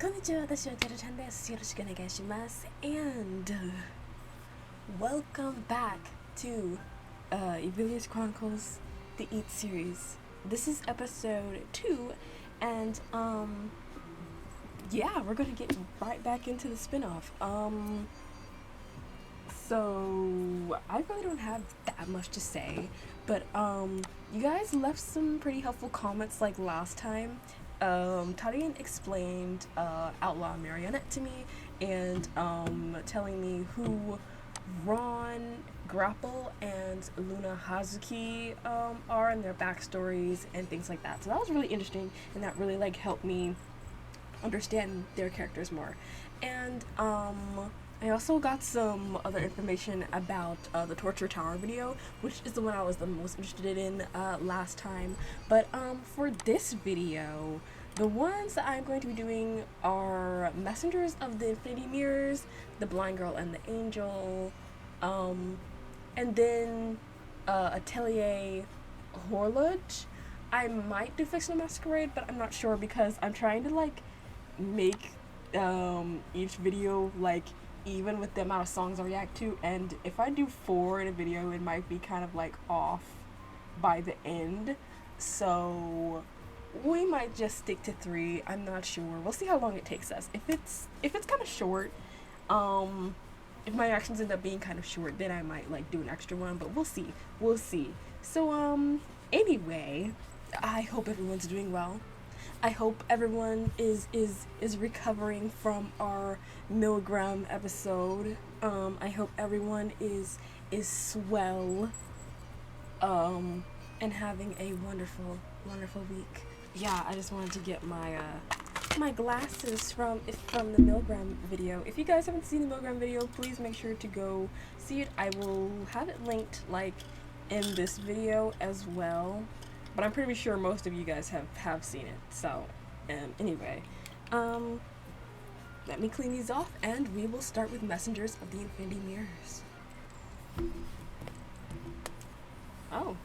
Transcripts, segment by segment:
こんにちは、私はJeidoChannel.iです。よろしくお願いします。And welcome back to Atelier Chronicles, the E.C EAT series. This is episode 2, and yeah, we're gonna get right back into the spin-off. So I really don't have that much to say, but you guys left some pretty helpful comments like last time. Tarian explained Outlaw Marionette to me and telling me who Ron, Grapple, and Luna Hazuki are and their backstories and things like that. So that was really interesting, and that really like helped me understand their characters more. And I also got some other information about the Torture Tower video, which is the one I was the most interested in last time. But for this video, the ones that I'm going to be doing are Messengers of the Infinity Mirrors, the Blind Girl and the Angel, and then Atelier Horloge. I might do Fictional Masquerade, but I'm not sure because I'm trying to like make each video like even with the amount of songs I react to, and if I do 4 in a video, it might be kind of like off by the end, so we might just stick to 3. I'm not sure. We'll see how long it takes us. If it's kind of short, if my reactions end up being kind of short, then I might like do an extra one, but we'll see. So anyway, I hope everyone's doing well. I hope everyone is recovering from our milligram episode. I hope everyone is swell and having a wonderful week. Yeah, I just wanted to get my my glasses from the milligram video. If you guys haven't seen the milligram video, please make sure to go see it. I will have it linked like in this video as well. But I'm pretty sure most of you guys have seen it. So, anyway, let me clean these off, and we will start with Messengers of the Infinity Mirrors. Oh.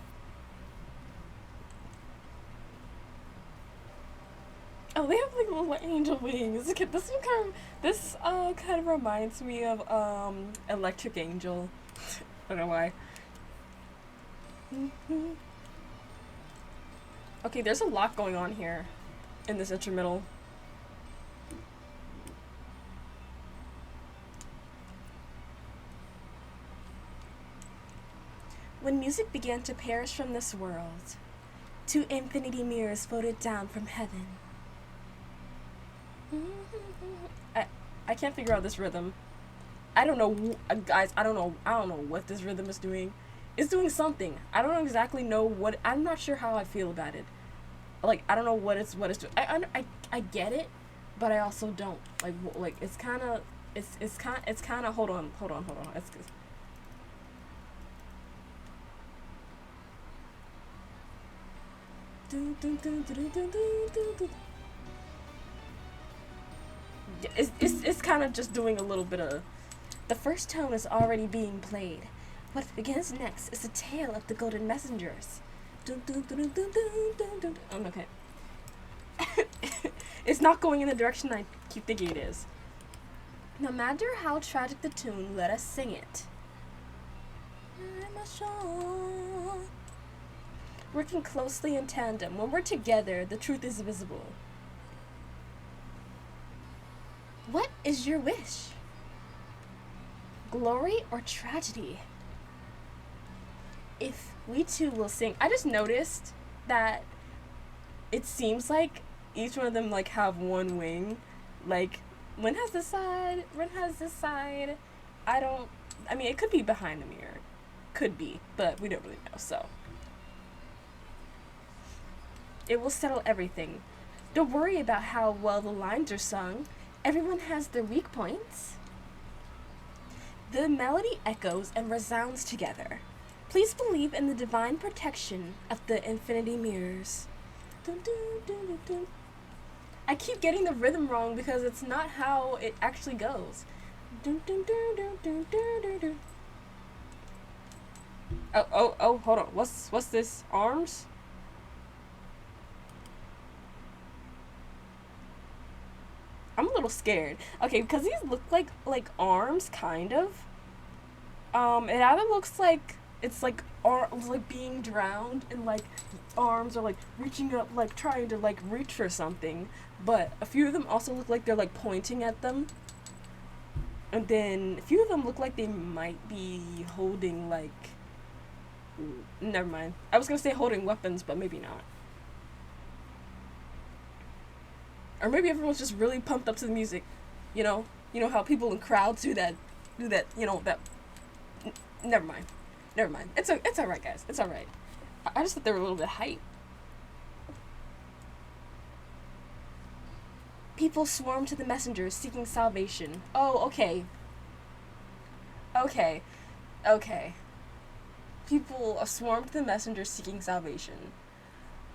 Oh, they have like little angel wings. This kind of reminds me of Electric Angel. I don't know why. Okay, there's a lot going on here in this instrumental. When music began to perish from this world, 2 infinity mirrors floated down from heaven. I can't figure out this rhythm. I don't know, guys. I don't know what this rhythm is doing. It's doing something. I don't exactly know what. I'm not sure how I feel about it. Like, I don't know what it's doing. I get it, but I also don't. Like it's kind of hold on. It's kind of just doing a little bit of. The first tone is already being played. What begins next is the tale of the Golden Messengers. Okay. It's not going in the direction I keep thinking it is. No matter how tragic the tune, let us sing it. Working closely in tandem, when we're together, the truth is visible. What is your wish? Glory or tragedy? If we two will sing. I just noticed that it seems like each one of them like have one wing. Like Lynn has this side, Ren has this side. I mean, it could be behind the mirror. Could be, but we don't really know, so. It will settle everything. Don't worry about how well the lines are sung. Everyone has their weak points. The melody echoes and resounds together. Please believe in the divine protection of the infinity mirrors. Dun, dun, dun, dun, dun. I keep getting the rhythm wrong because it's not how it actually goes. Dun, dun, dun, dun, dun, dun, dun, dun. Oh, hold on. What's this? Arms? I'm a little scared. Okay, because these look like arms, kind of. It either looks like it's like arms like being drowned, and like arms are like reaching up, like trying to like reach for something. But a few of them also look like they're like pointing at them. And then a few of them look like they might be holding like. Never mind. I was gonna say holding weapons, but maybe not. Or maybe everyone's just really pumped up to the music. You know how people in crowds do that. Never mind. Never mind. It's alright, guys. It's alright. I just thought they were a little bit hype. People swarm to the messengers seeking salvation. Oh, okay. Okay. Okay. People swarm to the messengers seeking salvation.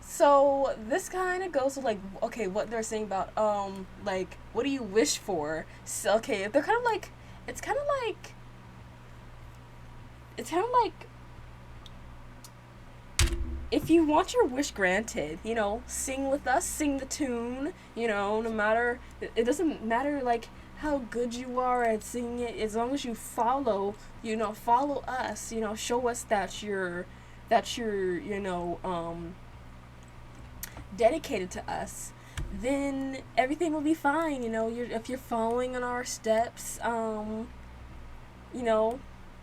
So this kind of goes to like, okay, what they're saying about like, what do you wish for? So, okay, they're kind of like, it's kind of like, it's kind of like, if you want your wish granted, sing with us, sing the tune, no matter, it doesn't matter like how good you are at singing it, as long as you follow, follow us, show us that you're, dedicated to us, then everything will be fine. If you're following on our steps,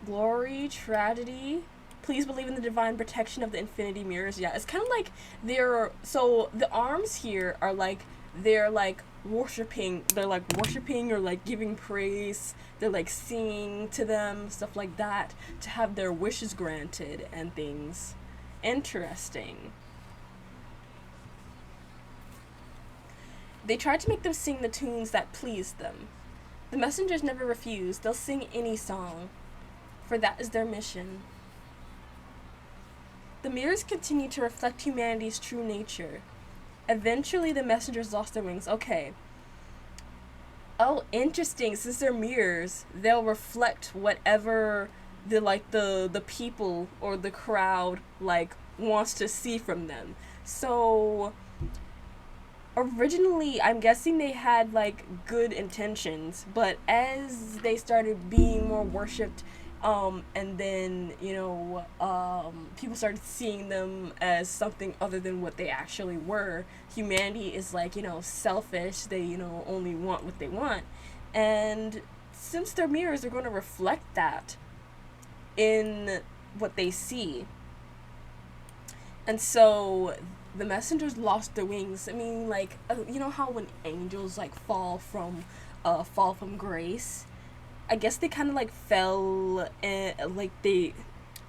glory, tragedy. Please believe in the divine protection of the infinity mirrors. Yeah, it's kind of like so the arms here are like they're like worshiping. They're like worshiping or like giving praise. They're like singing to them, stuff like that, to have their wishes granted and things. Interesting. They tried to make them sing the tunes that pleased them. The messengers never refused. They'll sing any song, for that is their mission. The mirrors continue to reflect humanity's true nature. Eventually, the messengers lost their wings. Okay. Oh, interesting. Since they're mirrors, they'll reflect whatever the people or the crowd like wants to see from them. So originally, I'm guessing they had like good intentions, but as they started being more worshipped, and then people started seeing them as something other than what they actually were. Humanity is like selfish. They only want what they want, and since they're mirrors, they're going to reflect that in what they see. And so the messengers lost their wings. I mean, like, how when angels like fall from grace, I guess they kind of like fell, like they,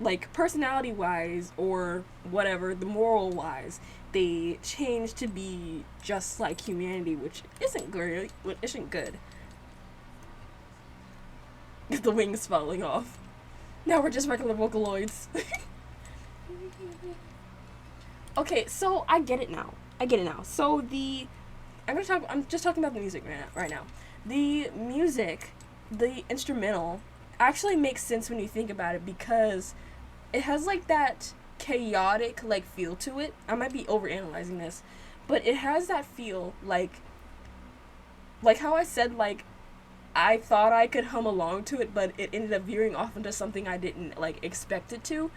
like personality wise or whatever, the moral wise, they changed to be just like humanity, which isn't good. The wings falling off. Now we're just regular Vocaloids. Okay, so I get it now. So I'm just talking about the music right now. The music, the instrumental, actually makes sense when you think about it, because it has like that chaotic like feel to it. I might be overanalyzing this, but it has that feel like how I said, like I thought I could hum along to it, but it ended up veering off into something I didn't like expect it to.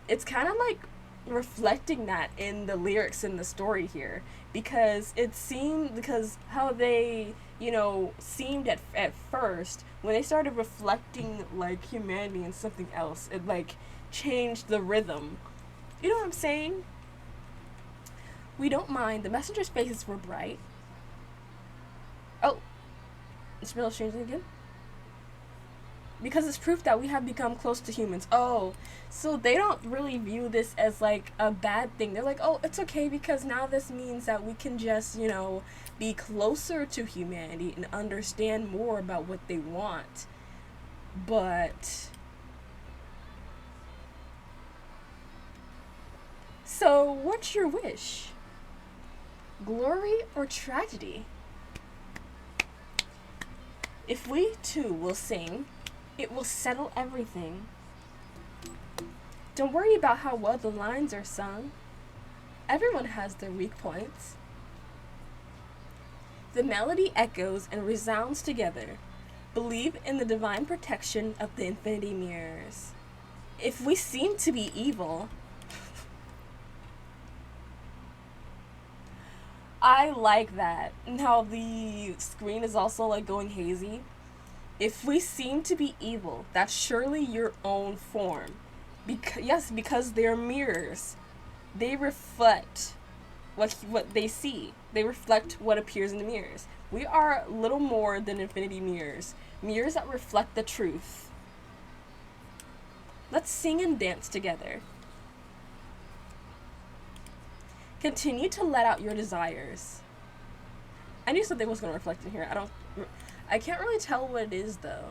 It's kind of like reflecting that in the lyrics in the story here, because how they seemed at first, when they started reflecting like humanity and something else, it like changed the rhythm. You know what I'm saying? We don't mind. The messengers' faces were bright. Oh, it's real changing again. Because it's proof that we have become close to humans. Oh, so they don't really view this as like a bad thing. They're like, oh, it's okay, because now this means that we can just, be closer to humanity and understand more about what they want. But so what's your wish? Glory or tragedy? If we too will sing, it will settle everything. Don't worry about how well the lines are sung. Everyone has their weak points. The melody echoes and resounds together. Believe in the divine protection of the infinity mirrors. If we seem to be evil, I like that. And how the screen is also like going hazy. If we seem to be evil, that's surely your own form. Yes, because they're mirrors. They reflect what they see. They reflect what appears in the mirrors. We are little more than infinity mirrors. Mirrors that reflect the truth. Let's sing and dance together. Continue to let out your desires. I knew something was going to reflect in here. I can't really tell what it is though.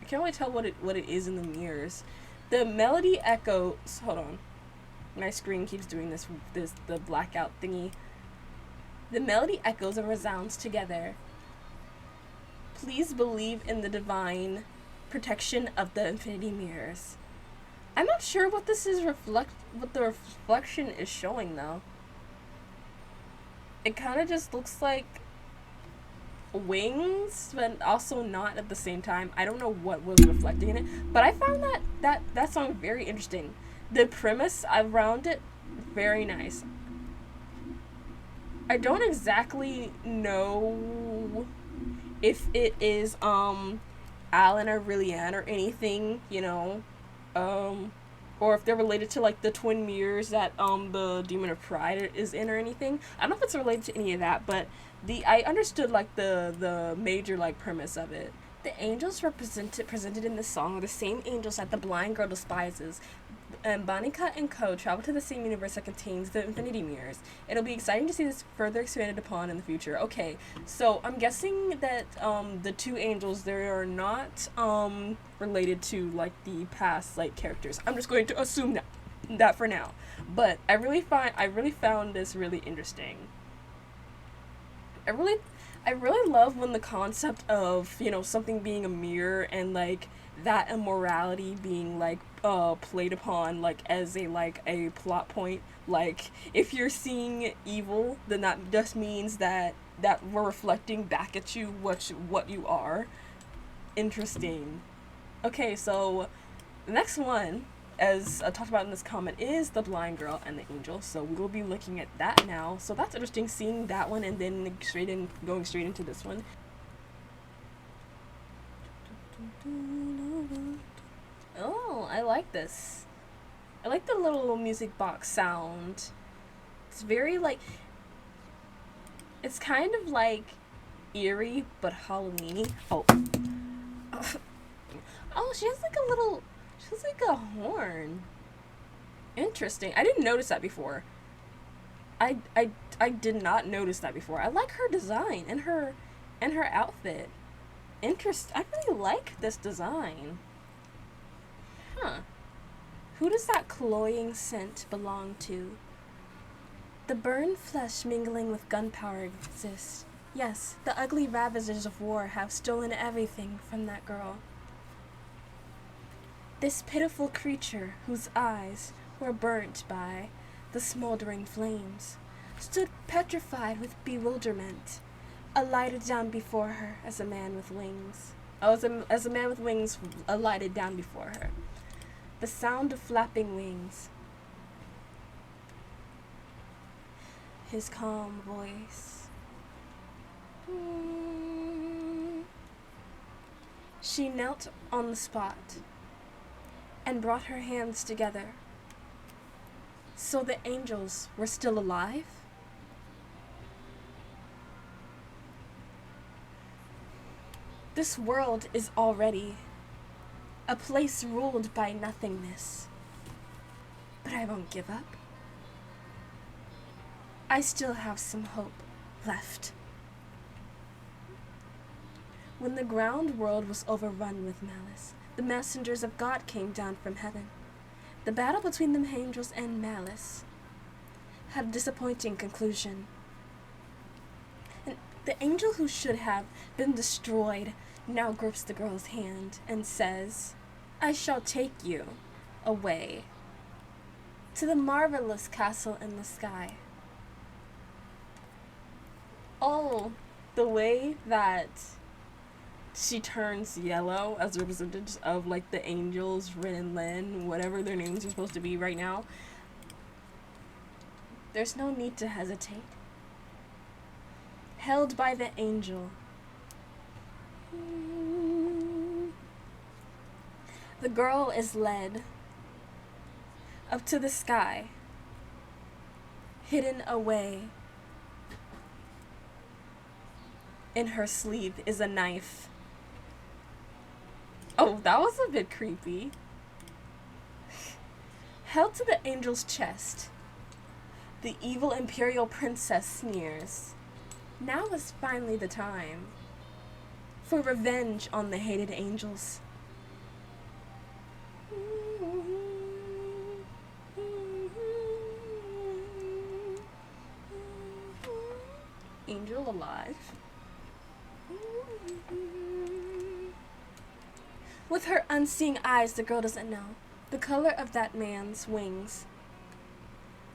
I can't really tell what it is in the mirrors. The melody echoes. Hold on. My screen keeps doing the blackout thingy. The melody echoes and resounds together. Please believe in the divine protection of the infinity mirrors. I'm not sure what this is what the reflection is showing though. It kind of just looks like wings, but also not at the same time. I don't know what was reflecting in it, but I found that song very interesting. The premise around it, very nice. I don't exactly know if it is Alan or Rillian or anything, or if they're related to like the twin mirrors that the Demon of Pride is in or anything. I don't know if it's related to any of that, but I understood like the major like premise of it. The angels presented in this song are the same angels that the blind girl despises. And Bonica and Co. travel to the same universe that contains the infinity mirrors. It'll be exciting to see this further expanded upon in the future. Okay, so I'm guessing that the two angels, they are not related to like the past like characters. I'm just going to assume that for now. But I really found this really interesting. I really love when the concept of, something being a mirror and like that immorality being like played upon like as a plot point. Like if you're seeing evil, then that just means that we're reflecting back at you what you are. Interesting. Okay, so the next one, as I talked about in this comment, is the blind girl and the angel. So we will be looking at that now. So that's interesting, seeing that one and then going straight into this one. Oh, I like this. I like the little music box sound. It's very like, it's kind of like eerie but Halloween-y. Oh, she has like a horn. Interesting. I didn't notice that before. I did not notice that before. I like her design and her outfit. I really like this design. Huh. Who does that cloying scent belong to? The burned flesh mingling with gunpowder exists. Yes, the ugly ravagers of war have stolen everything from that girl. This pitiful creature, whose eyes were burnt by the smoldering flames, stood petrified with bewilderment, alighted down before her as a man with wings. As a man with wings alighted down before her. The sound of flapping wings. His calm voice. She knelt on the spot and brought her hands together. So the angels were still alive? This world is already a place ruled by nothingness. But I won't give up. I still have some hope left. When the ground world was overrun with malice, the messengers of God came down from heaven. The battle between the angels and malice had a disappointing conclusion. And the angel who should have been destroyed now grips the girl's hand and says, I shall take you away to the marvelous castle in the sky. Oh, the way that she turns yellow as a representative of like the angels, Rin and Lin, whatever their names are supposed to be right now, there's no need to hesitate. Held by the angel. The girl is led up to the sky, hidden away. In her sleeve is a knife. Oh, that was a bit creepy. Held to the angel's chest, the evil imperial princess sneers. Now is finally the time for revenge on the hated angels. Angel alive. With her unseeing eyes, the girl doesn't know the color of that man's wings.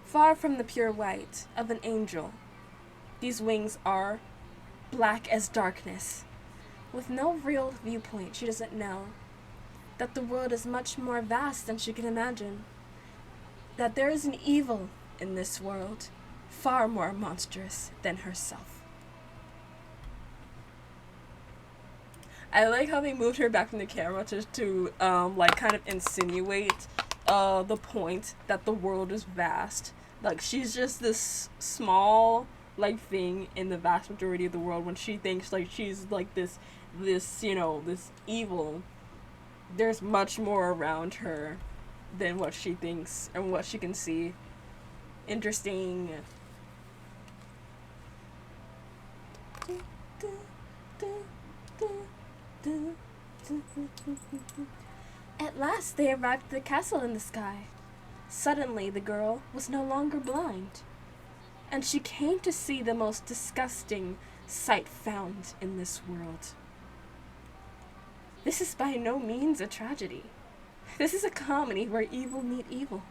Far from the pure white of an angel, these wings are black as darkness. With no real viewpoint, she doesn't know that the world is much more vast than she can imagine. That there is an evil in this world, far more monstrous than herself. I like how they moved her back from the camera to like kind of insinuate the point that the world is vast. Like she's just this small like thing in the vast majority of the world when she thinks like she's like this you know, this evil. There's much more around her than what she thinks and what she can see. Interesting. At last they arrived at the castle in the sky. Suddenly the girl was no longer blind, and she came to see the most disgusting sight found in this world. This is by no means a tragedy. This is a comedy where evil meet evil.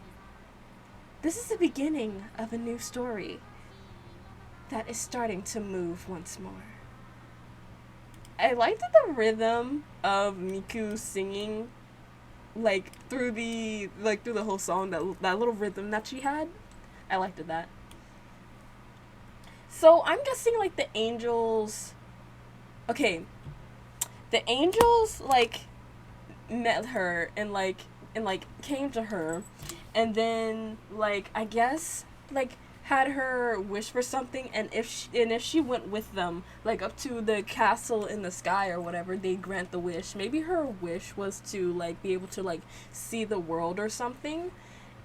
This is the beginning of a new story that is starting to move once more. I liked the rhythm of Miku singing, like through the whole song. That little rhythm that she had, I liked that. So I'm guessing like the angels. Okay, the angels like met her and came to her, and then like I guess like had her wish for something, and if she went with them like up to the castle in the sky or whatever, they grant the wish. Maybe her wish was to like be able to like see the world or something,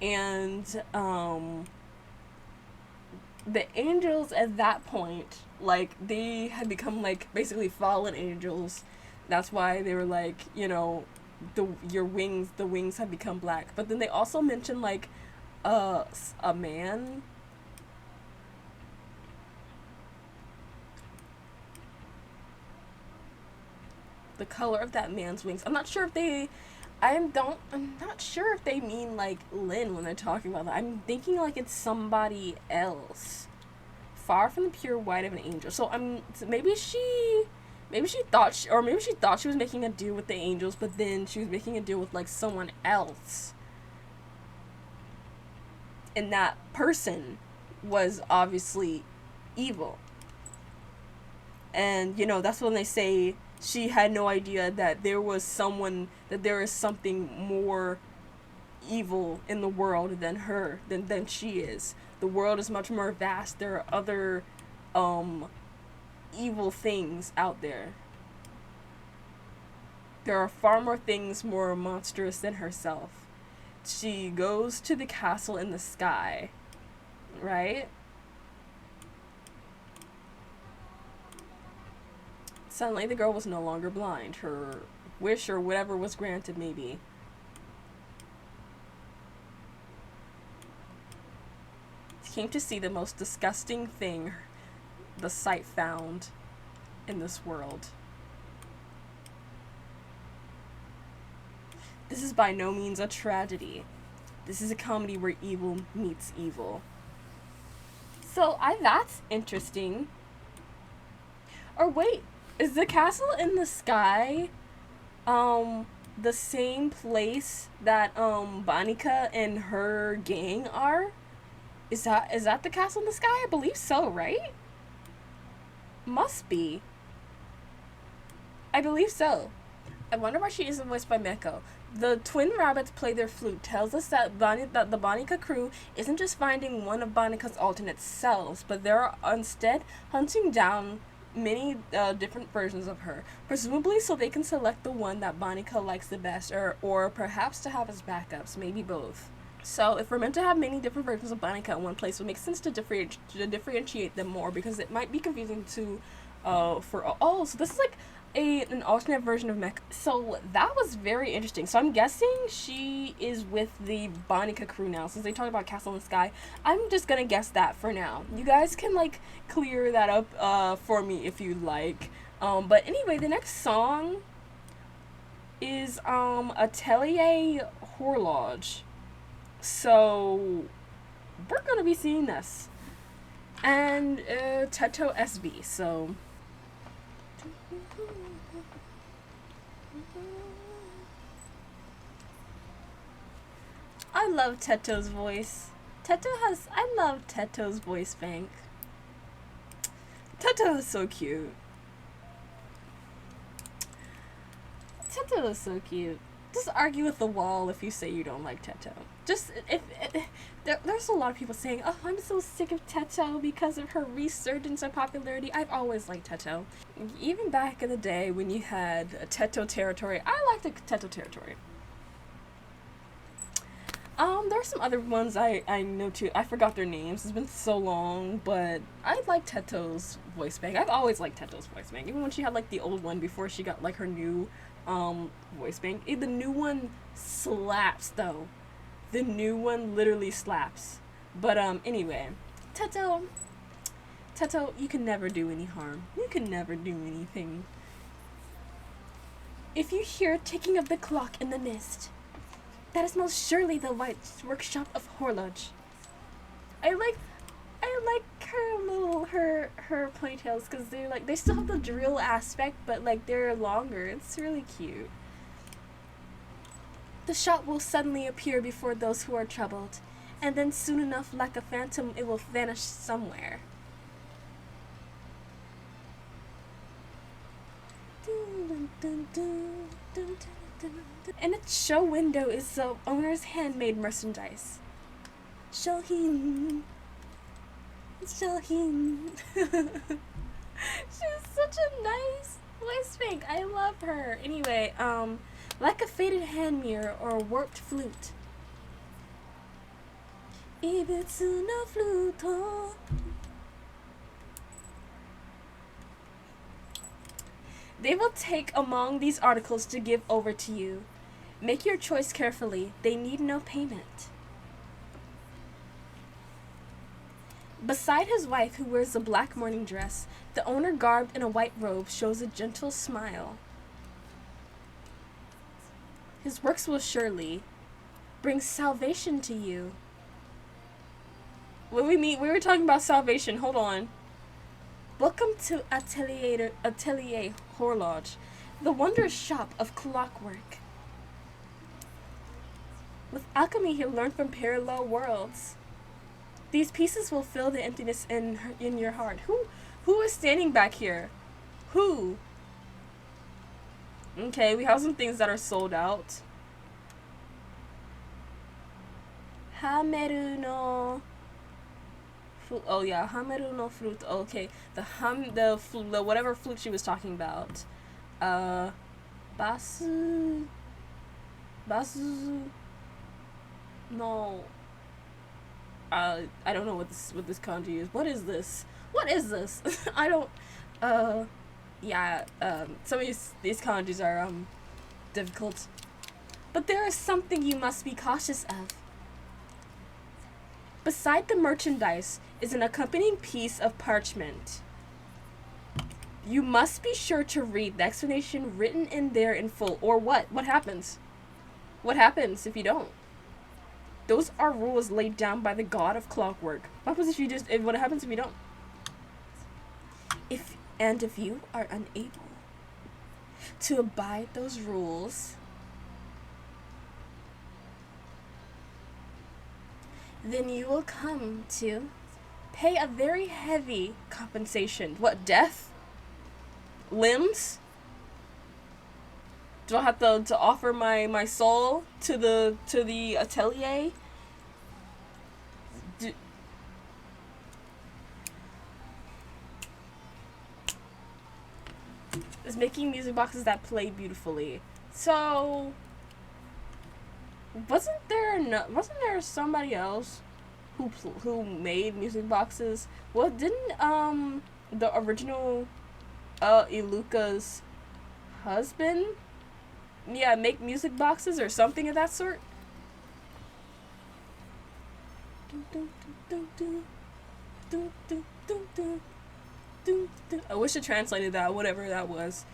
and the angels at that point, like they had become like basically fallen angels. That's why they were like, you know, the wings have become black. But then they also mentioned like a man. The color of that man's wings. I'm not sure if they mean like Lin when they're talking about that. I'm thinking like it's somebody else. Far from the pure white of an angel. So maybe she thought she was making a deal with the angels, but then she was making a deal with like someone else. And that person was obviously evil. And you know, that's when they say she had no idea that there is something more evil in the world than her, than she is. The world is much more vast. There are other evil things out there. There are far more things more monstrous than herself. She goes to the castle in the sky, right? Suddenly the girl was no longer blind. Her wish or whatever was granted, maybe. She came to see the most disgusting thing the sight found in this world. This is by no means a tragedy. This is a comedy where evil meets evil. So that's interesting. Or wait, is the castle in the sky the same place that Bonica and her gang are? Is that the castle in the sky? I believe so, right? Must be. I believe so. I wonder why she isn't voiced by Meko. The twin rabbits play their flute tells us that the Bonica crew isn't just finding one of Bonica's alternate selves, but they're instead hunting down many different versions of her, presumably so they can select the one that Bonica likes the best, or perhaps to have as backups, maybe both. So if we're meant to have many different versions of Bonica in one place, it makes sense to differentiate them more, because it might be confusing to so this is like an alternate version of Mech. So that was very interesting. So I'm guessing she is with the Bonica crew now, since they talked about Castle in the Sky. I'm just gonna guess that for now. You guys can like clear that up for me if you like. But anyway, the next song is Atelier Horloge. So we're gonna be seeing this. And Teto SB, so I love Teto's voice. I love Teto's voice bank. Teto is so cute. Teto is so cute. Just argue with the wall if you say you don't like Teto. Just, there's a lot of people saying, oh, I'm so sick of Teto because of her resurgence of popularity. I've always liked Teto. Even back in the day when you had a Teto territory, I liked the Teto territory. There's some other ones I know too. I forgot their names. It's been so long, but I like Teto's voice bank. I've always liked Teto's voice bank. Even when she had like the old one before she got like her new voice bank. The new one slaps though. The new one literally slaps. But anyway, Teto, you can never do any harm. You can never do anything. If you hear ticking of the clock in the mist, that is most surely the white workshop of Horloge. I like her ponytails because they're like, they still have the drill aspect, but like they're longer. It's really cute. The shop will suddenly appear before those who are troubled, and then soon enough, like a phantom, it will vanish somewhere. And its show window is the owner's handmade merchandise. Shohin. Shohin. She's such a nice voice bank. I love her. Anyway, like a faded hand mirror or a warped flute. Ibitsu no fluto. They will take among these articles to give over to you. Make your choice carefully. They need no payment. Beside his wife, who wears a black morning dress, the owner, garbed in a white robe, shows a gentle smile. His works will surely bring salvation to you. When we were talking about salvation. Hold on. Welcome to Atelier Horloge, the wondrous shop of clockwork. With alchemy he learned from parallel worlds. These pieces will fill the emptiness in your heart. Who is standing back here? Who? Okay, we have some things that are sold out. Hameru no. Oh yeah, Hameru no flute. Okay, the whatever flute she was talking about. Basu no. I don't know what this kanji is. What is this? What is this? I don't. Yeah. Some of these kanjis are difficult, but there is something you must be cautious of. Beside the merchandise is an accompanying piece of parchment. You must be sure to read the explanation written in there in full, or what? What happens? What happens if you don't? Those are rules laid down by the god of clockwork. What happens if you what happens if you don't? And if you are unable to abide those rules, then you will come to pay a very heavy compensation. What, death? Limbs? Do I have to offer my soul to the atelier? Do, is making music boxes that play beautifully. So wasn't there somebody else who made music boxes? Well, didn't the original Iluka's husband, yeah, make music boxes or something of that sort? I wish it translated that, whatever that was.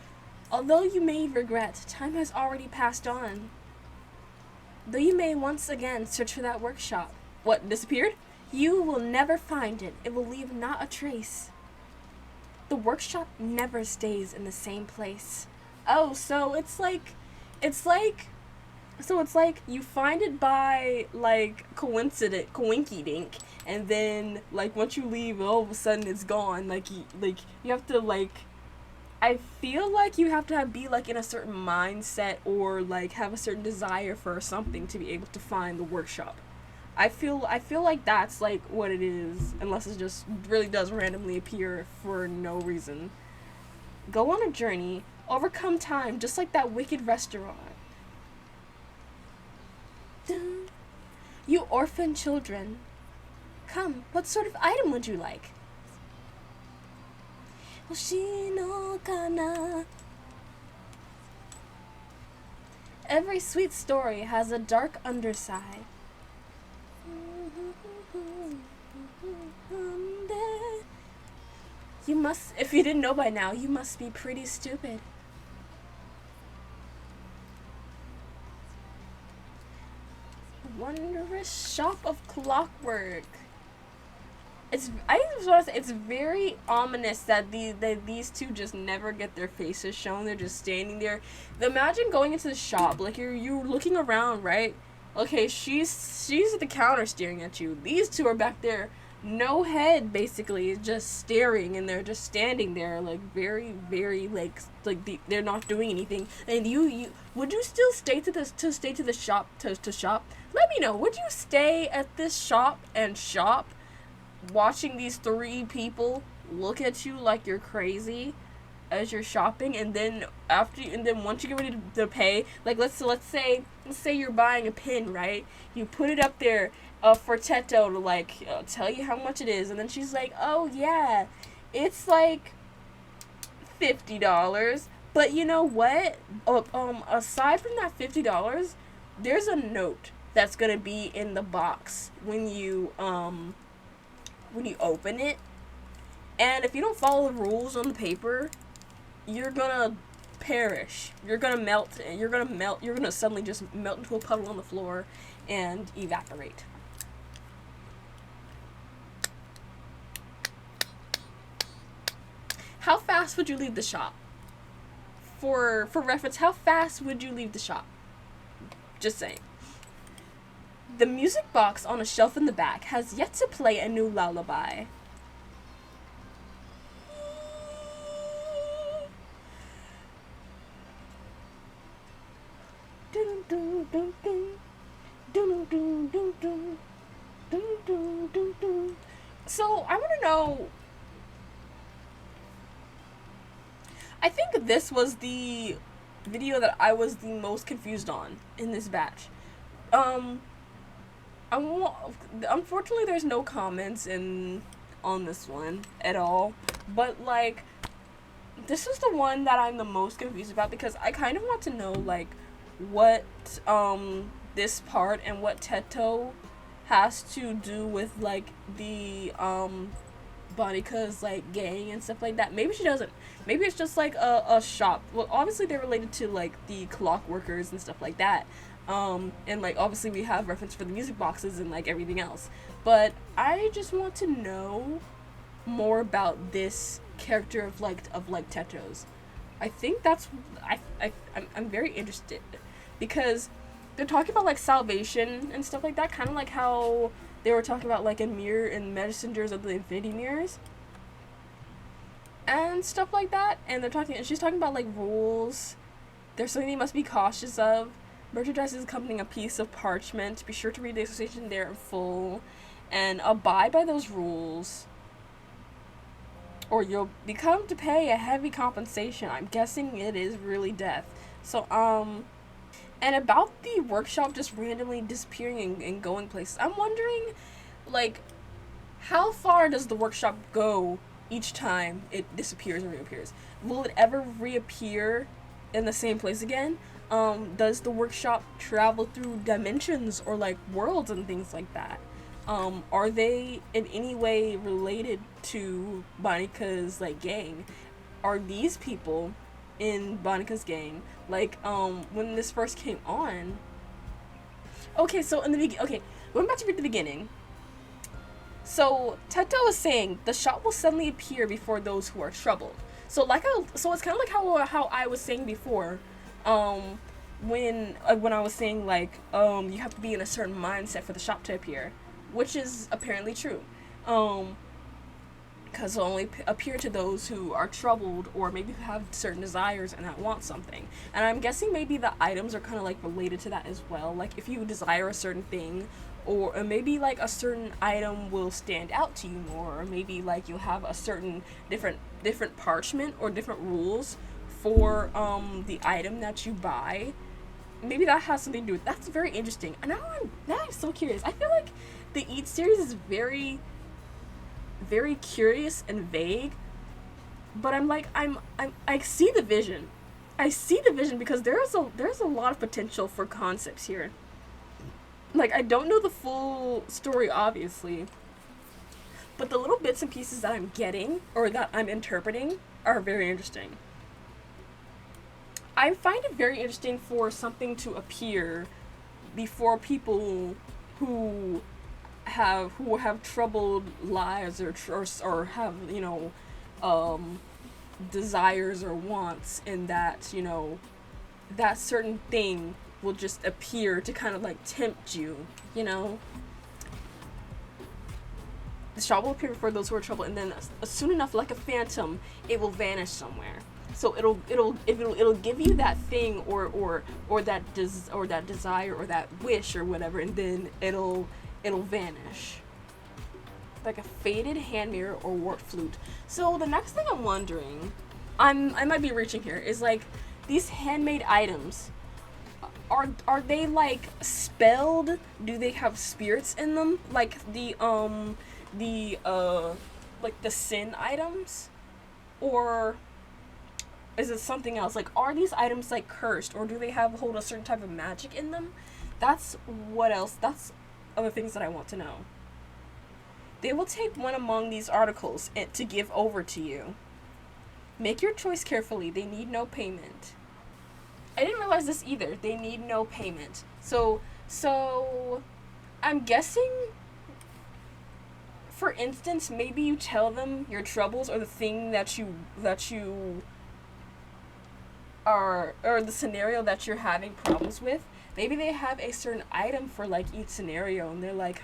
Although you may regret, time has already passed on. Though you may once again search for that workshop. What, disappeared? You will never find it. It will leave not a trace. The workshop never stays in the same place. Oh, so it's like you find it by like coinky dink, and then like once you leave, all of a sudden it's gone. Like you have to like, I feel like you have to be like in a certain mindset or like have a certain desire for something to be able to find the workshop. I feel like that's like what it is, unless it just really does randomly appear for no reason. Go on a journey, overcome time, just like that wicked restaurant. You orphan children. Come, what sort of item would you like? Hoshino kana. Every sweet story has a dark underside. You must, if you didn't know by now, you must be pretty stupid. Wondrous shop of clockwork. I just want to say, it's very ominous that these two just never get their faces shown. They're just standing there. Imagine going into the shop, like you're looking around, right? Okay, she's at the counter staring at you. These two are back there, no head, basically, just staring, and they're just standing there, like very, very they're not doing anything. And you would you still stay to the shop to shop? Let me know. Would you stay at this shop and shop, watching these three people look at you like you're crazy as you're shopping, and then once you get ready to pay, like let's say you're buying a pin, right? You put it up there for Teto to like tell you how much it is, and then she's like, oh yeah, it's like $50. But you know what? Aside from that $50, there's a note that's gonna be in the box when you open it, and if you don't follow the rules on the paper, you're gonna perish. You're gonna melt, and you're gonna suddenly just melt into a puddle on the floor and evaporate. How fast would you leave the shop? For reference, how fast would you leave the shop? Just saying. The music box on a shelf in the back has yet to play a new lullaby. So, I want to know, I think this was the video that I was the most confused on in this batch. Unfortunately, there's no comments on this one at all, but like, this is the one that I'm the most confused about, because I kind of want to know like what this part and what Teto has to do with like the Bonika's like gang and stuff like that. Maybe she doesn't. Maybe it's just like a shop. Well, obviously they're related to like the clock workers and stuff like that. And like obviously we have reference for the music boxes and like everything else. But I just want to know more about this character of like Teto's. I think I'm very interested because they're talking about like salvation and stuff like that, kind of like how they were talking about like in Mirror and Messengers of the Infinity Mirrors and stuff like that. And she's talking about like rules. There's something you must be cautious of. Merchandise is accompanying a piece of parchment. Be sure to read the association there in full and abide by those rules, or you'll become to pay a heavy compensation. I'm guessing it is really death. So, and about the workshop just randomly disappearing and going places, I'm wondering, like, how far does the workshop go each time it disappears and reappears? Will it ever reappear in the same place again? Does the workshop travel through dimensions or, like, worlds and things like that? Are they in any way related to Bonika's, like, gang? Are these people in Bonika's gang? Like, when this first came on... Okay, so in the beginning... Okay, going back to the beginning. So, Teto is saying, the shop will suddenly appear before those who are troubled. So, so it's kind of like how I was saying before, when I was saying, like, you have to be in a certain mindset for the shop to appear. Which is apparently true. Because it'll only appear to those who are troubled or maybe who have certain desires and that want something. And I'm guessing maybe the items are kind of like related to that as well. Like if you desire a certain thing, or maybe like a certain item will stand out to you more, or maybe like you'll have a certain different parchment or different rules for the item that you buy. Maybe that has something to do with That's very interesting. And now I'm so curious. I feel like the EAT series is very, very curious and vague, but I see the vision. I see the vision because there's a lot of potential for concepts here. Like, I don't know the full story, obviously, but the little bits and pieces that I'm getting or that I'm interpreting are very interesting. I find it very interesting for something to appear before people who have troubled lives or have, you know, desires or wants, and that, you know, that certain thing will just appear to kind of like tempt you, you know. The shop will appear before those who are troubled, and then soon enough, like a phantom, it will vanish somewhere. So it'll give you that thing or that desire or that wish or whatever, and then it'll vanish. Like a faded hand mirror or warped flute. So the next thing I'm wondering, I might be reaching here, is like these handmade items. Are they like spelled? Do they have spirits in them? Like the like the sin items? Or is it something else? Like, are these items like cursed, or do they hold a certain type of magic in them? That's other things that I want to know. They will take one among these articles to give over to you. Make your choice carefully. They need no payment. I didn't realize this either. They need no payment. So I'm guessing, for instance, maybe you tell them your troubles or the thing that you are, or the scenario that you're having problems with. Maybe they have a certain item for like each scenario, and they're like,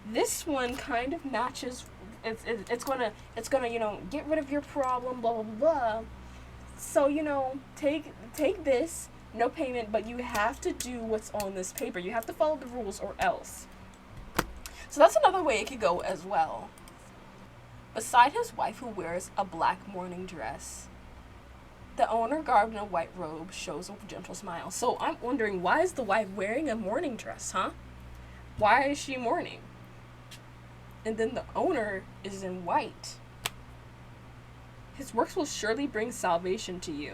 this one kind of matches. It's gonna you know, get rid of your problem, blah blah blah. So, you know, take this, no payment, but you have to do what's on this paper. You have to follow the rules or else. So that's another way it could go as well. Beside his wife, who wears a black mourning dress, the owner, garbed in a white robe, shows a gentle smile. So I'm wondering, why is the wife wearing a mourning dress, huh? Why is she mourning? And then the owner is in white. His works will surely bring salvation to you.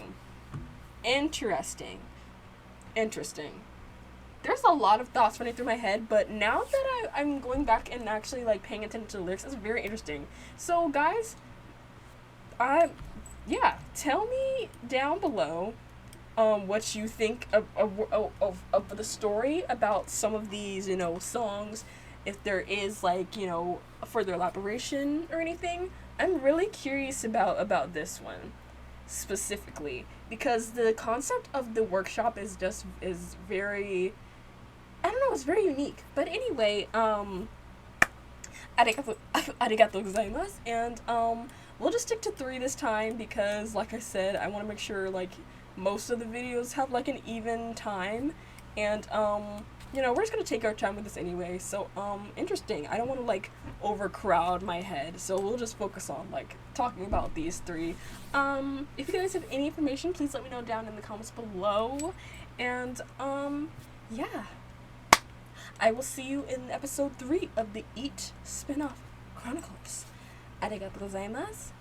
Interesting. There's a lot of thoughts running through my head, but now that I'm going back and actually like paying attention to the lyrics, it's very interesting. So guys, tell me down below what you think of the story about some of these, you know, songs. If there is like, you know, a further elaboration or anything. I'm really curious about this one specifically because the concept of the workshop is very, I don't know, it's very unique. But anyway, arigato, arigato gozaimasu, and we'll just stick to 3 this time because, like I said, I want to make sure like most of the videos have like an even time, and we're just gonna take our time with this anyway. So interesting. I don't want to like overcrowd my head, so we'll just focus on like talking about these 3. If you guys have any information, please let me know down in the comments below, and yeah. I will see you in episode 3 of the EAT spin-off chronicles. Arigatou gozaimasu.